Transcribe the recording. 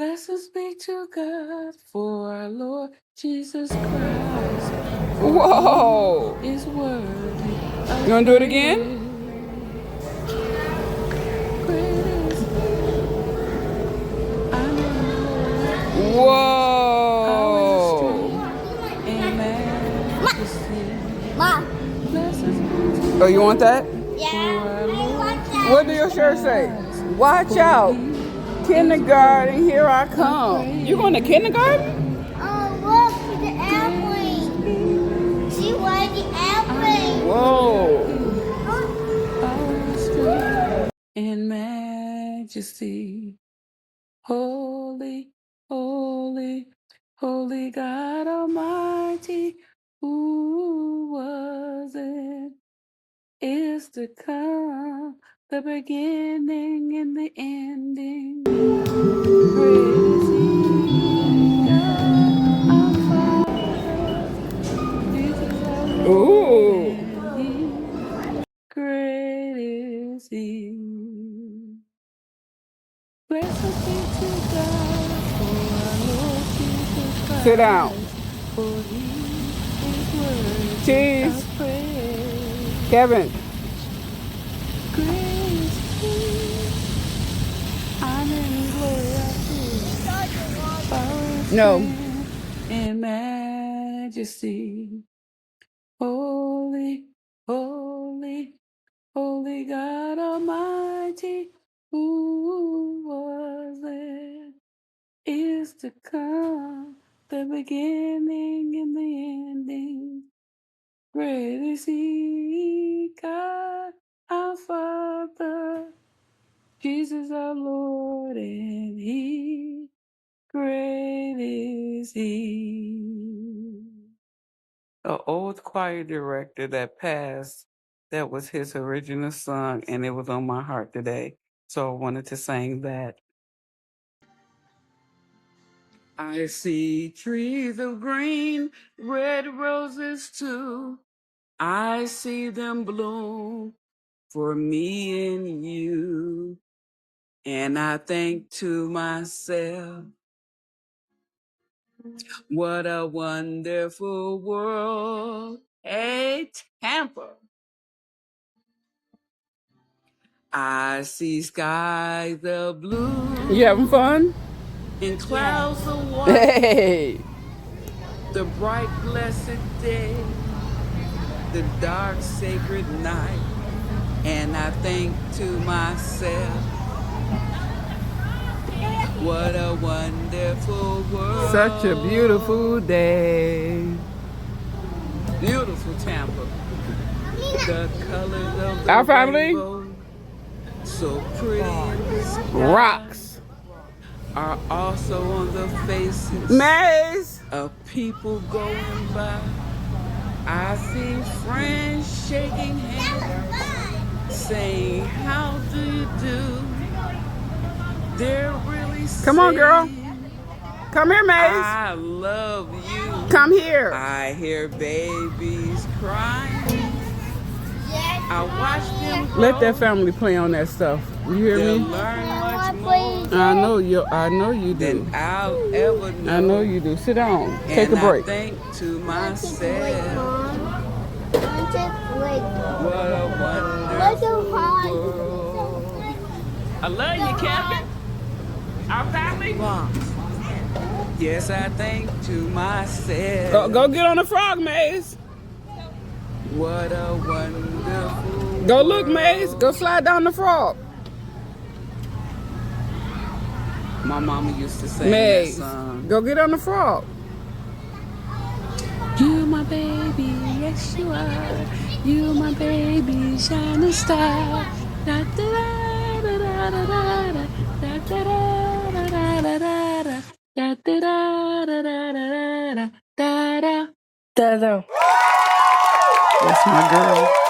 Blessings be to God for our Lord Jesus Christ. Whoa! Is worthy. You want to do it again? Whoa! Mom. Oh, you want that? Yeah. What do your shirt say? Watch out. Kindergarten, here I come. You going to kindergarten? Oh, look, the airplane. See why the airplane? Whoa. In majesty, holy, holy, holy God Almighty, who was and is to come, the beginning and the ending. Great is He, God our Father, Jesus our Lord, and He, great is He. Blessed be to God for our Lord Jesus Christ. Sit down. For He is worthy Cheese. of praise. Kevin. Great is He. Honor and glory are His. No. In majesty. Holy, holy, holy God Almighty, who was and is to come, the beginning and the ending. Great is He, God our Father, Jesus our Lord, and He, great is He. An old choir director that passed, that was his original song, and it was on my heart today. So I wanted to sing that. I see trees of green, red roses too. I see them bloom for me and you. And I think to myself, what a wonderful world. Hey, Tampa. I see skies of blue. You having fun? And clouds of white. Hey. The bright, blessed day. The dark, sacred night. And I think to myself, what a wonderful world. Such a beautiful day. Beautiful Tampa. The colors of the Our family? rainbow, so pretty in the sky, Rocks. are also on the faces Maze. of people going by. I see friends shaking hands, saying, how do you do? They're really Come on, girl. saying, Come here, Maze. I love you. Come here. I hear babies crying. I watch them grow. Let that family play on that stuff. You hear They'll me? learn much more I know you do. than I'll ever know. I know you do. Sit down. Take And a break. I think to myself, what a wonderful world. I love you, Captain. Our family. Yes, I think to myself, Go get on the frog, Maze. what a wonderful Go look, world. Maze. Go slide down the frog. My mama used to sing Maze, that song. go get on the frog. You my baby, yes you are. You my baby, shining star. Da da da da da da da da da da da da da da da da da da da da. That's my girl.